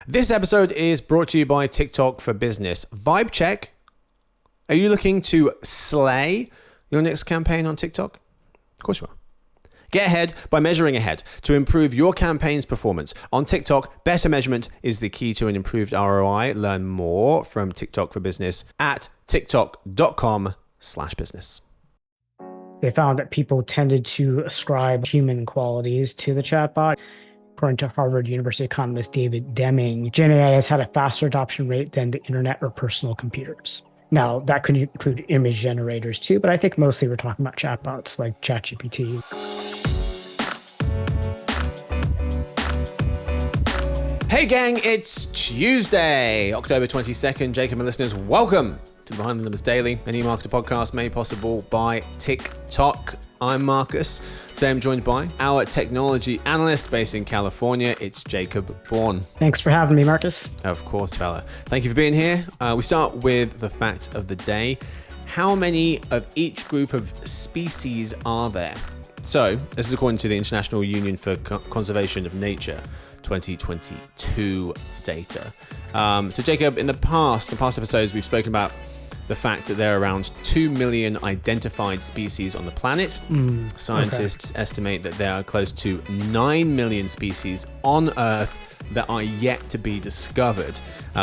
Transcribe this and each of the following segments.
This episode is brought to you by TikTok for Business. Vibe check. Are you looking to slay your next campaign on TikTok? Of course you are. Get ahead by measuring ahead to improve your campaign's performance. On TikTok, better measurement is the key to an improved ROI. Learn more from TikTok for Business at tiktok.com/business. They found that people tended to ascribe human qualities to the chatbot. According to Harvard University economist David Deming, Gen AI has had a faster adoption rate than the internet or personal computers. Now, that could include image generators too, but I think mostly we're talking about chatbots like ChatGPT. Hey gang, it's Tuesday, October 22nd. Jacob and listeners, welcome to the Behind the Numbers Daily, an eMarketer podcast made possible by TikTok. I'm Marcus. Today I'm joined by our technology analyst based in California. It's Jacob Bourne. Thanks for having me, Marcus. Of course, fella. Thank you for being here. We start with the fact of the day. How many of each group of species are there? So, this is according to the International Union for Conservation of Nature 2022 data. So Jacob, in past episodes, we've spoken about the fact that there are around 2 million identified species on the planet. Scientists estimate that there are close to 9 million species on Earth that are yet to be discovered,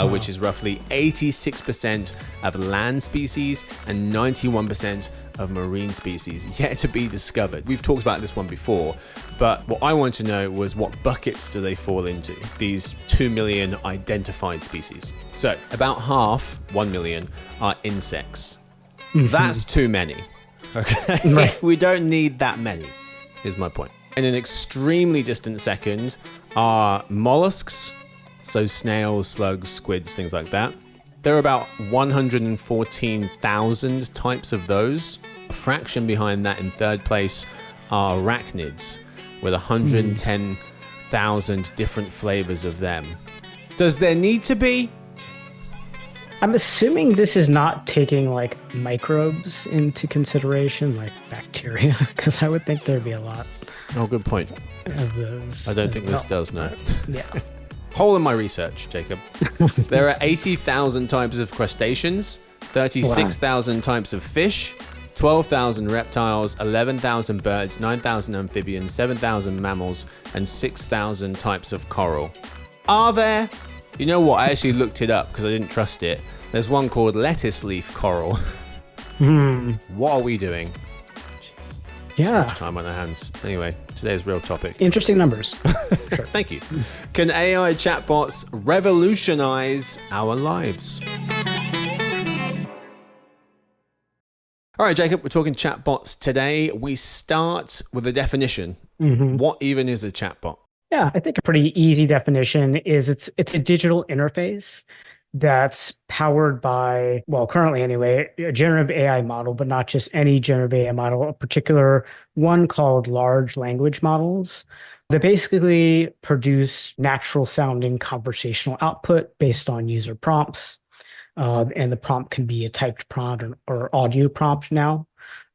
which is roughly 86% of land species and 91% of marine species yet to be discovered. We've talked about this one before, but what I wanted to know was what buckets do they fall into, these 2 million identified species. So about half, 1 million, are insects. That's too many. Okay, right. We don't need that many, is my point. In an extremely distant second are mollusks, so snails, slugs, squids, things like that. There are about 114,000 types of those. A fraction behind that in third place are arachnids, with 110,000 different flavors of them. Does there need to be? I'm assuming this is not taking like microbes into consideration, like bacteria, because I would think there'd be a lot. Oh, good point. Of those. I don't think this does, no. Yeah. Hole in my research, Jacob. There are 80,000 types of crustaceans, 36,000 types of fish, 12,000 reptiles, 11,000 birds, 9,000 amphibians, 7,000 mammals, and 6,000 types of coral. Are there? You know what? I actually looked it up because I didn't trust it. There's one called lettuce leaf coral. What are we doing? Yeah. Much time on our hands. Anyway, today's real topic. Interesting numbers. Sure. Thank you. Can AI chatbots revolutionize our lives? All right, Jacob, we're talking chatbots today. We start with a definition. What even is a chatbot? Yeah, I think a pretty easy definition is it's a digital interface that's powered by, well, currently anyway, a generative AI model, but not just any generative AI model, a particular one called large language models. They basically produce natural sounding conversational output based on user prompts. And the prompt can be a typed prompt or audio prompt now.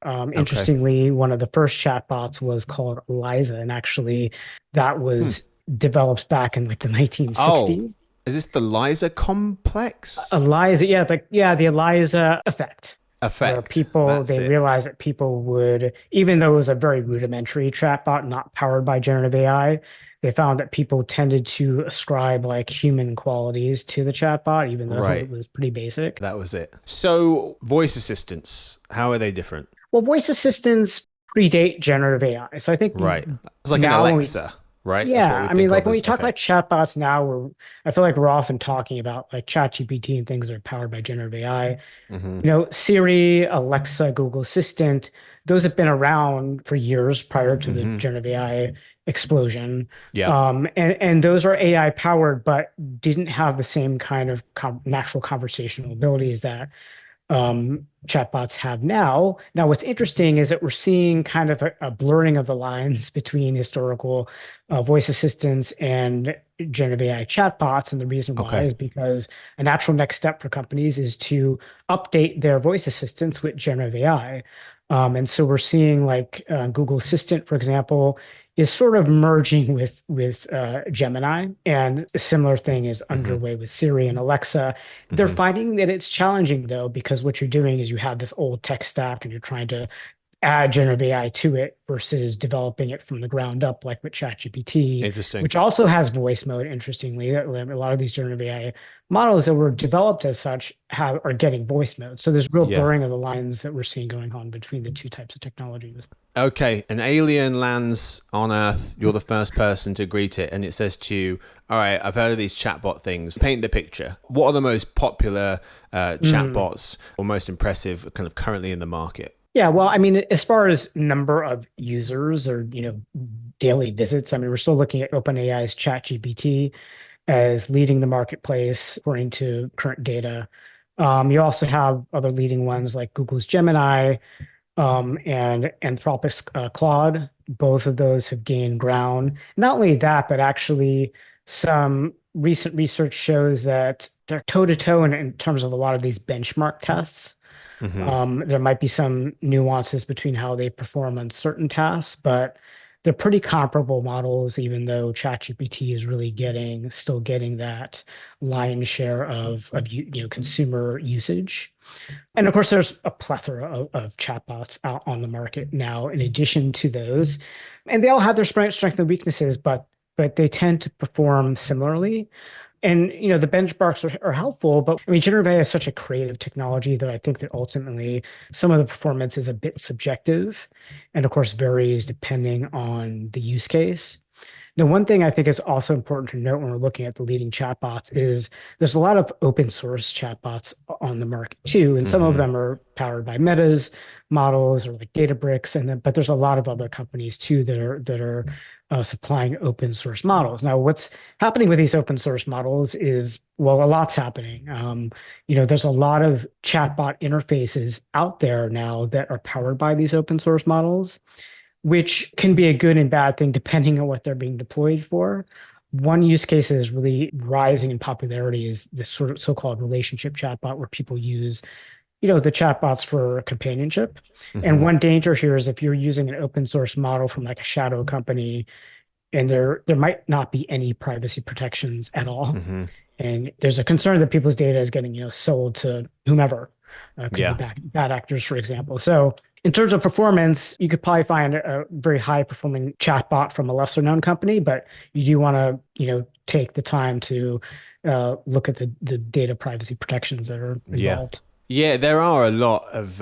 Interestingly, one of the first chatbots was called Eliza, and actually that was developed back in like the 1960s. Oh. Is this the Liza complex? Eliza, the Eliza effect. Where people, they realized that people would, even though it was a very rudimentary chatbot, not powered by generative AI, they found that people tended to ascribe like human qualities to the chatbot, even though it was pretty basic. That was it. So voice assistants, how are they different? Well, voice assistants predate generative AI. So I think it's like an Alexa. Right? Yeah, I mean, like when we talk about chatbots now, I feel like we're often talking about like ChatGPT and things that are powered by generative AI. You know, Siri, Alexa, Google Assistant, those have been around for years prior to the generative AI explosion. Yeah. And those are AI powered, but didn't have the same kind of natural conversational abilities that chatbots have now. Now, what's interesting is that we're seeing kind of a blurring of the lines between historical voice assistants and generative AI chatbots. And the reason why is because a natural next step for companies is to update their voice assistants with generative AI. And so we're seeing like Google Assistant, for example, is sort of merging with Gemini, and a similar thing is Hmm. underway with Siri and Alexa. They're Hmm. finding that it's challenging though, because what you're doing is you have this old tech stack and you're trying to add generative AI to it versus developing it from the ground up, like with ChatGPT, Interesting. which also has voice mode. Interestingly, a lot of these generative AI models that were developed as such are getting voice mode. So there's real Yeah. blurring of the lines that we're seeing going on between the two types of technologies. Okay, an alien lands on Earth. You're the first person to greet it, and it says to you, "All right, I've heard of these chatbot things. Paint the picture. What are the most popular Mm. chatbots or most impressive kind of currently in the market?" Yeah, well, I mean, as far as number of users or, daily visits, I mean, we're still looking at OpenAI's ChatGPT as leading the marketplace according to current data. You also have other leading ones like Google's Gemini, and Anthropic's Claude. Both of those have gained ground. Not only that, but actually some recent research shows that they're toe to toe in terms of a lot of these benchmark tests. Hmm. There might be some nuances between how they perform on certain tasks, but they're pretty comparable models, even though ChatGPT is really still getting that lion's share of consumer usage. And of course, there's a plethora of chatbots out on the market now, in addition to those, and they all have their strengths and weaknesses, but they tend to perform similarly. And the benchmarks are helpful, but I mean, generative AI is such a creative technology that I think that ultimately some of the performance is a bit subjective, and of course varies depending on the use case. Now, one thing I think is also important to note when we're looking at the leading chatbots is there's a lot of open source chatbots on the market too, and some of Hmm. them are powered by Meta's models or like Databricks, but there's a lot of other companies too that are supplying open source models. Now, what's happening with these open source models is, well, a lot's happening. There's a lot of chatbot interfaces out there now that are powered by these open source models, which can be a good and bad thing depending on what they're being deployed for. One use case that is really rising in popularity is this sort of so-called relationship chatbot, where people use, the chatbots for companionship. And Hmm. one danger here is if you're using an open source model from like a shadow company, and there might not be any privacy protections at all. Hmm. And there's a concern that people's data is getting, sold to whomever. Could be Yeah. bad actors, for example. So in terms of performance, you could probably find a very high performing chatbot from a lesser known company, but you do want to, take the time to look at the data privacy protections that are Yeah. involved. Yeah, there are a lot of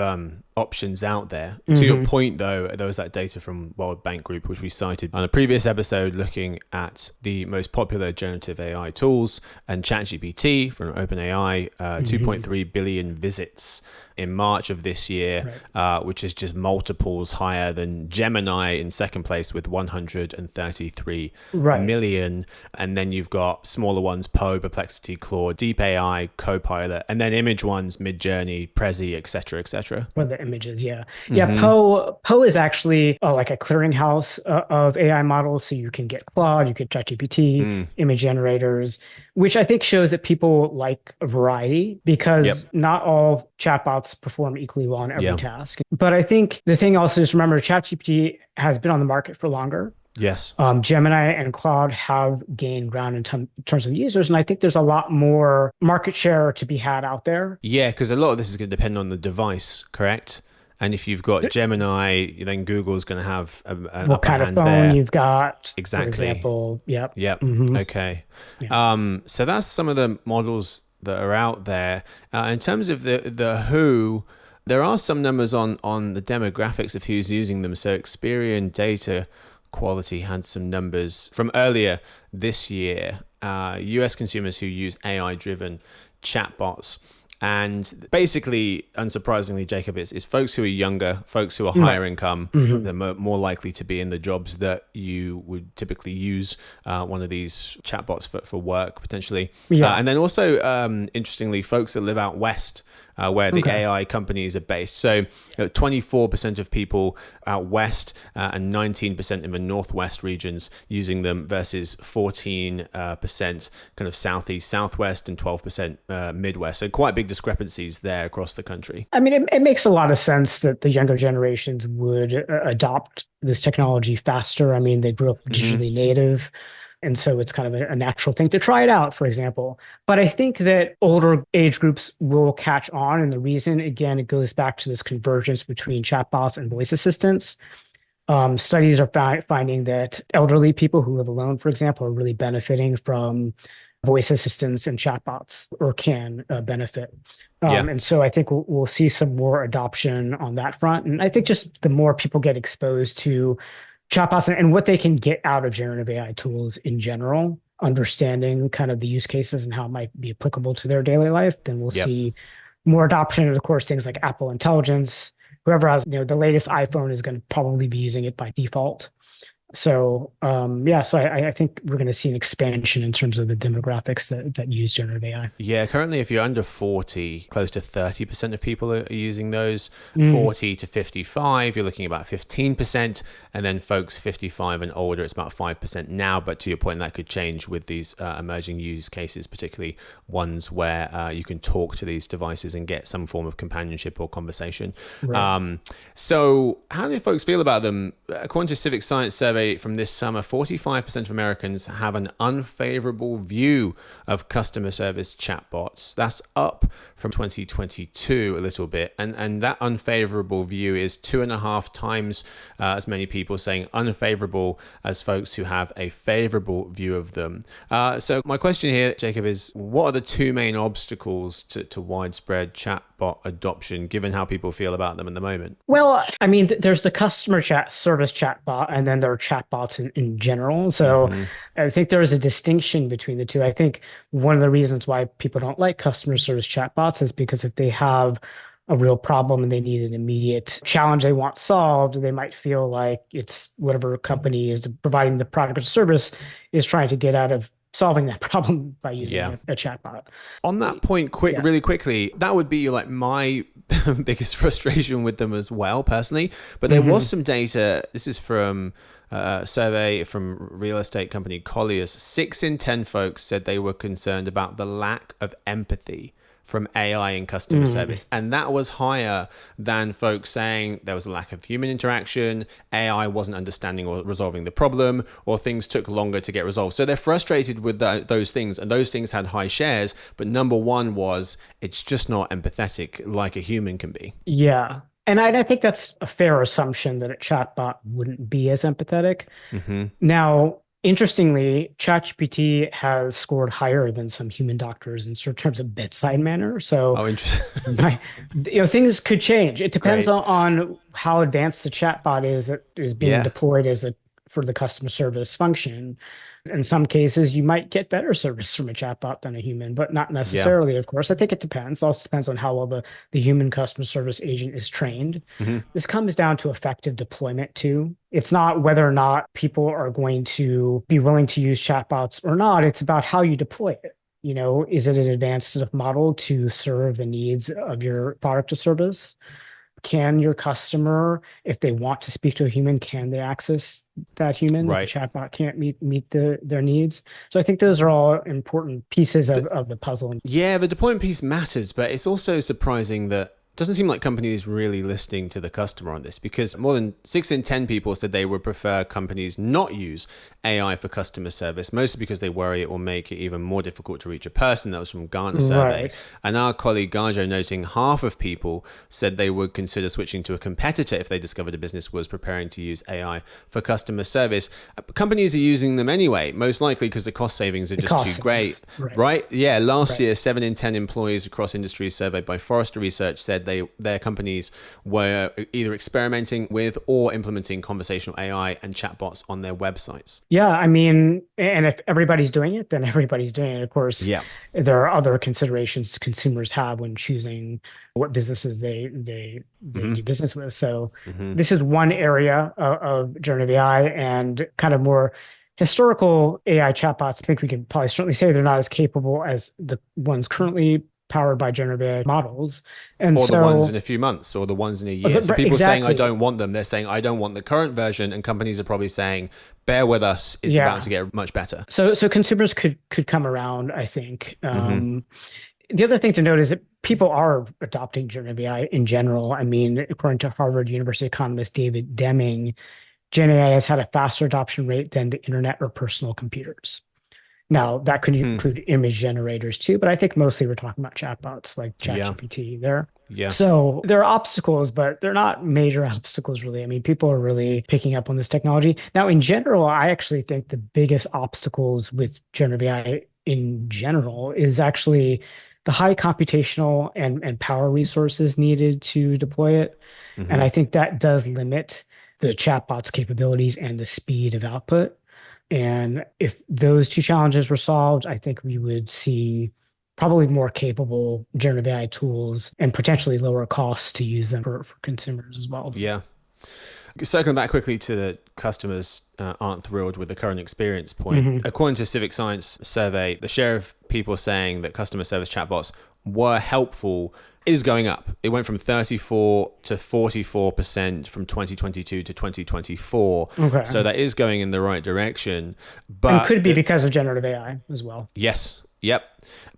options out there. To your Hmm. point, though, there was that data from World Bank Group, which we cited on a previous episode, looking at the most popular generative AI tools, and ChatGPT from OpenAI, Hmm. 2.3 billion visits in March of this year, Right. which is just multiples higher than Gemini in second place with 133 Right. million. And then you've got smaller ones, Poe, Perplexity, Claude, Deep AI, Copilot, and then image ones, Midjourney, Prezi, etc., etc. For the images, yeah. Yeah, Mm-hmm. Poe is actually like a clearinghouse of AI models. So you can get Claude, you get ChatGPT, Mm. image generators, which I think shows that people like a variety, Yep. because not all chatbots perform equally well on every Yeah. task. But I think the thing also is, remember, ChatGPT has been on the market for longer. Yes. Gemini and Claude have gained ground in terms of users, and I think there's a lot more market share to be had out there. Yeah, because a lot of this is going to depend on the device, correct? And if you've got Gemini, then Google's going to have an What upper kind of hand phone there. you've got, for Exactly. example. Yep. Yep. Hmm. Okay. Yeah. So that's some of the models that are out there. In terms of the who, there are some numbers on the demographics of who's using them. So Experian Data Quality had some numbers from earlier this year. US consumers who use AI-driven chatbots. And basically, unsurprisingly, Jacob, is folks who are younger, folks who are Right. higher income, Hmm. they're more likely to be in the jobs that you would typically use one of these chatbots for work, potentially. Yeah. And then also, interestingly, folks that live out west where the Okay. AI companies are based. So 24% of people out west and 19% in the northwest regions using them versus 14% kind of southeast, southwest, and 12% midwest. So quite big discrepancies there across the country. I mean, it makes a lot of sense that the younger generations would adopt this technology faster. I mean, they grew up Hmm. digitally native. And so it's kind of a natural thing to try it out, for example. But I think that older age groups will catch on. And the reason, again, it goes back to this convergence between chatbots and voice assistants. Studies are finding that elderly people who live alone, for example, are really benefiting from voice assistants and chatbots, or can benefit. Yeah. And so I think we'll see some more adoption on that front. And I think just the more people get exposed to chatbots and what they can get out of generative AI tools in general, understanding kind of the use cases and how it might be applicable to their daily life, then we'll Yep. see more adoption. And of course, things like Apple Intelligence. Whoever has, the latest iPhone is going to probably be using it by default. So yeah, so I think we're going to see an expansion in terms of the demographics that use generative AI. Yeah, currently, if you're under 40, close to 30% of people are using those. Mm, 40 to 55, you're looking at about 15%. And then folks 55 and older, it's about 5% now. But to your point, that could change with these emerging use cases, particularly ones where you can talk to these devices and get some form of companionship or conversation. right. So how do folks feel about them? According to a Civic Science survey from this summer, 45% of Americans have an unfavorable view of customer service chatbots. That's up from 2022 a little bit. And that unfavorable view is 2.5 times as many people saying unfavorable as folks who have a favorable view of them. So my question here, Jacob, is what are the two main obstacles to widespread chatbot adoption, given how people feel about them at the moment? Well, I mean, there's the customer chat service chatbot, and then there are chatbots in general. So Hmm. I think there is a distinction between the two. I think one of the reasons why people don't like customer service chatbots is because if they have a real problem and they need an immediate challenge they want solved, they might feel like it's whatever company is providing the product or service is trying to get out of solving that problem by using Yeah. a chatbot. On that point, Yeah. really quickly, that would be like my biggest frustration with them as well, personally. But there was Mhm. some data. This is from a survey from real estate company Colliers. 6 in 10 folks said they were concerned about the lack of empathy from AI in customer Mhm. service. And that was higher than folks saying there was a lack of human interaction, AI wasn't understanding or resolving the problem, or things took longer to get resolved. So they're frustrated with those things, and those things had high shares. But number one was it's just not empathetic like a human can be. Yeah. And I think that's a fair assumption that a chatbot wouldn't be as empathetic. Hmm. Now, interestingly, ChatGPT has scored higher than some human doctors in terms of bedside manner. So, Oh, interesting. my, things could change. It depends Great. on how advanced the chatbot is that is being Yeah. deployed as a for the customer service function. In some cases, you might get better service from a chatbot than a human, but not Yeah. necessarily, of course. I think it depends. Also depends on how well the human customer service agent is trained. Hmm. This comes down to effective deployment too. It's not whether or not people are going to be willing to use chatbots or not. It's about how you deploy it. Is it an advanced enough model to serve the needs of your product or service? Can your customer, if they want to speak to a human, can they access that human if the Right. chatbot can't meet their needs? So I think those are all important pieces of the puzzle. Yeah, the deployment piece matters, but it's also surprising that it doesn't seem like companies really listening to the customer on this, because more than 6 in 10 people said they would prefer companies not use AI for customer service, mostly because they worry it will make it even more difficult to reach a person. That was from Gartner survey. Right. And our colleague Garjo noting half of people said they would consider switching to a competitor if they discovered a business was preparing to use AI for customer service. Companies are using them anyway, most likely because the cost savings are The just cost too great, savings. Right. right? Yeah, last Right. year, 7 in 10 employees across industries surveyed by Forrester Research said their companies were either experimenting with or implementing conversational AI and chatbots on their websites. Yeah, I mean, and if everybody's doing it, then everybody's doing it. Of course, Yeah. there are other considerations consumers have when choosing what businesses they Hmm. do business with. So Hmm. this is one area of generative AI, and kind of more historical AI chatbots. I think we can probably certainly say they're not as capable as the ones currently powered by generative AI models. And Or the ones so, in a few months, or the ones in a year. So right, people saying, I exactly. don't want them, they're saying, I don't want the current version. And companies are probably saying, bear with us, it's about to Yeah. get much better. So consumers could come around, I think. Mm-hmm. The other thing to note is that people are adopting generative AI in general. I mean, according to Harvard University economist David Deming, Gen AI has had a faster adoption rate than the internet or personal computers. Now, that could Hmm. include image generators too, but I think mostly we're talking about chatbots like Yeah. ChatGPT there. Yeah. So there are obstacles, but they're not major obstacles really. I mean, people are really picking up on this technology. Now, in general, I actually think the biggest obstacles with generative AI in general is actually the high computational and power resources needed to deploy it. And Mm-hmm. I think that does limit the chatbot's capabilities and the speed of output. And if those two challenges were solved, I think we would see probably more capable generative AI tools and potentially lower costs to use them for consumers as well. Yeah. Circling back quickly to the customers aren't thrilled with the current experience point. Hmm. According to Civic Science survey, the share of people saying that customer service chatbots were helpful is going up. It went from 34 to 44% from 2022 to 2024. Okay. So that is going in the right direction. And But could be because of generative AI as well. yes, yep.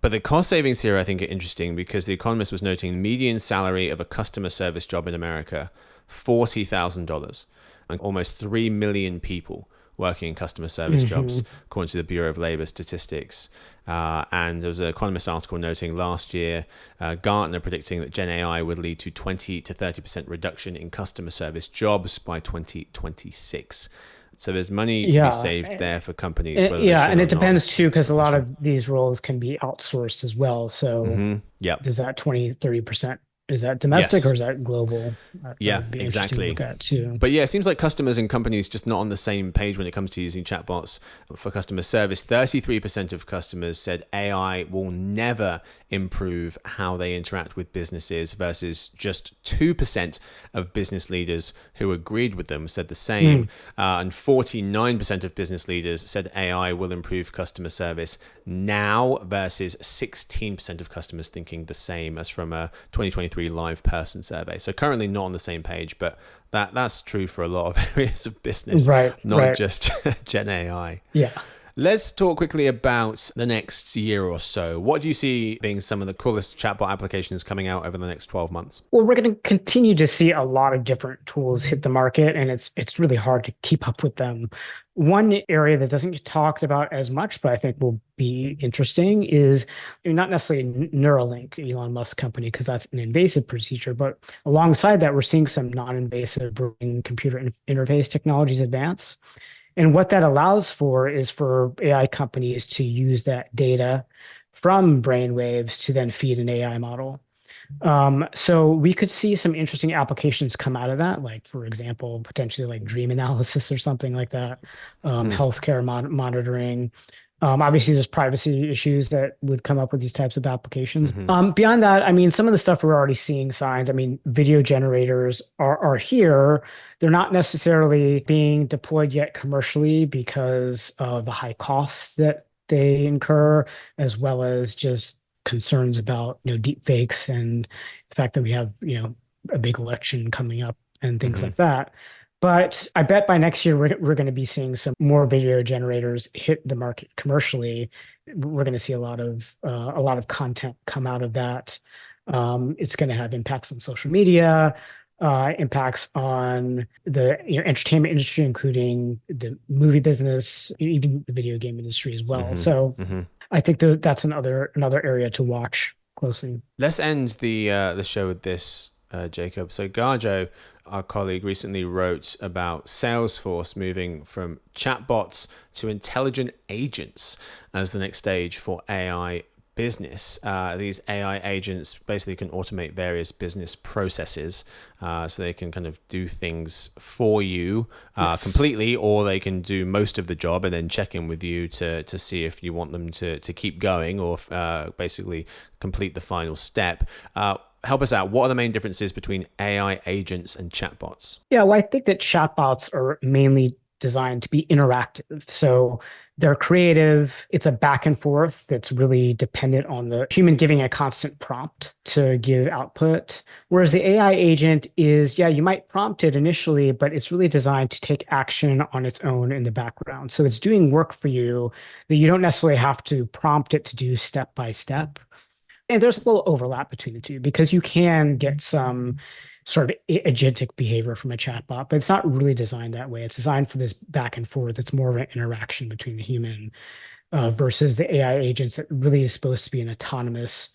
But the cost savings here I think are interesting because The Economist was noting median salary of a customer service job in America, $40,000, and almost 3 million people working in customer service Hmm. jobs, according to the Bureau of Labor Statistics. And there was an Economist article noting last year, Gartner predicting that Gen AI would lead to 20 to 30% reduction in customer service jobs by 2026. So there's money to be Yeah. saved there for companies, whether they Yeah. should And or it not. depends too, because a I'm not lot sure. of these roles can be outsourced as well. So Yep. does that 20, 30%, is that domestic or Yes. is that global? That Yeah, would be interesting to exactly. look at too. But yeah, it seems like customers and companies just not on the same page when it comes to using chatbots for customer service. 33% of customers said AI will never improve how they interact with businesses versus just 2% of business leaders who agreed with them said the same. Mm. And 49% of business leaders said AI will improve customer service now versus 16% of customers thinking the same as from a 2023 live person survey. So currently not on the same page, but that's true for a lot of areas of business, Right, not right. just Gen AI. Yeah. Let's talk quickly about the next year or so. What do you see being some of the coolest chatbot applications coming out over the next 12 months? Well, we're going to continue to see a lot of different tools hit the market, and it's really hard to keep up with them. One area that doesn't get talked about as much, but I think will be interesting, is not necessarily Neuralink, Elon Musk company, because that's an invasive procedure, but alongside that, we're seeing some non-invasive brain computer interface technologies advance. And what that allows for is for AI companies to use that data from brainwaves to then feed an AI model. So we could see some interesting applications come out of that, like for example, potentially like dream analysis or something like that, Hmm. healthcare monitoring. Obviously, there's privacy issues that would come up with these types of applications. Hmm. Beyond that, I mean, some of the stuff we're already seeing signs. I mean, video generators are here. They're not necessarily being deployed yet commercially because of the high costs that they incur, as well as just concerns about deep fakes and the fact that we have a big election coming up and things Hmm. like that. But I bet by next year we're going to be seeing some more video generators hit the market commercially. We're going to see a lot of content come out of that. It's going to have impacts on social media, impacts on the entertainment industry, including the movie business, even the video game industry as well. Hmm. So Hmm. I think that's another area to watch closely. Let's end the show with this, Jacob. So Garjo, our colleague, recently wrote about Salesforce moving from chatbots to intelligent agents as the next stage for AI business. These AI agents basically can automate various business processes, so they can kind of do things for you Yes. completely, or they can do most of the job and then check in with you to see if you want them to keep going or basically complete the final step. Help us out. What are the main differences between AI agents and chatbots? Yeah, well, I think that chatbots are mainly designed to be interactive. So They're creative. It's a back and forth that's really dependent on the human giving a constant prompt to give output. Whereas the AI agent is, yeah, you might prompt it initially, but it's really designed to take action on its own in the background. So it's doing work for you that you don't necessarily have to prompt it to do step by step. And there's a little overlap between the two because you can get some sort of agentic behavior from a chatbot, but it's not really designed that way. It's designed for this back and forth. It's more of an interaction between the human versus the AI agents that really is supposed to be an autonomous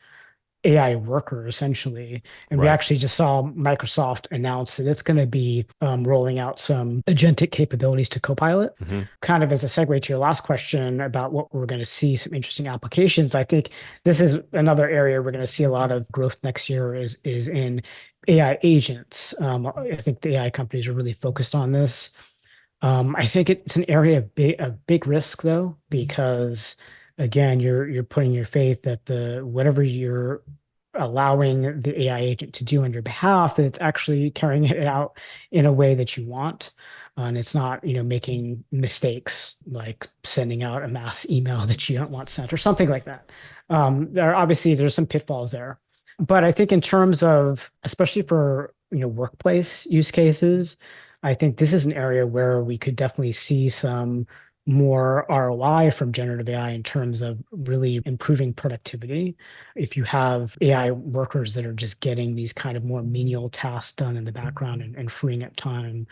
AI worker, essentially. And we actually just saw Microsoft announce that it's going to be rolling out some agentic capabilities to Copilot. Kind of as a segue to your last question about what we're going to see, some interesting applications. I think this is another area we're going to see a lot of growth next year is in AI agents. I think the AI companies are really focused on this. I think it's an area of big risk though, because again, you're putting your faith that whatever you're allowing the AI agent to do on your behalf, that it's actually carrying it out in a way that you want. And it's not, making mistakes like sending out a mass email that you don't want sent or something like that. There's some pitfalls there. But I think in terms of, especially for, workplace use cases, I think this is an area where we could definitely see some more ROI from generative AI in terms of really improving productivity. If you have AI workers that are just getting these kind of more menial tasks done in the background and freeing up time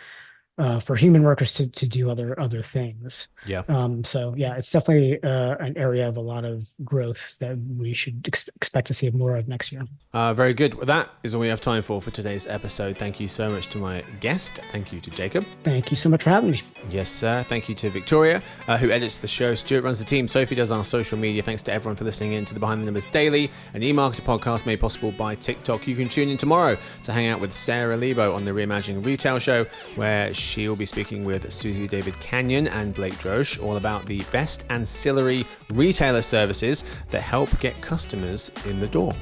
for human workers to do other things. Yeah. So yeah, it's definitely an area of a lot of growth that we should expect to see more of next year. Very good. Well, that is all we have time for today's episode. Thank you so much to my guest. Thank you to Jacob. Thank you so much for having me. Yes, sir. Thank you to Victoria, who edits the show. Stuart runs the team. Sophie does our social media. Thanks to everyone for listening in to the Behind the Numbers Daily, an eMarketer podcast made possible by TikTok. You can tune in tomorrow to hang out with Sarah Lebo on the Reimagining Retail show, where she'll be speaking with Susie David Canyon and Blake Drosch all about the best ancillary retailer services that help get customers in the door.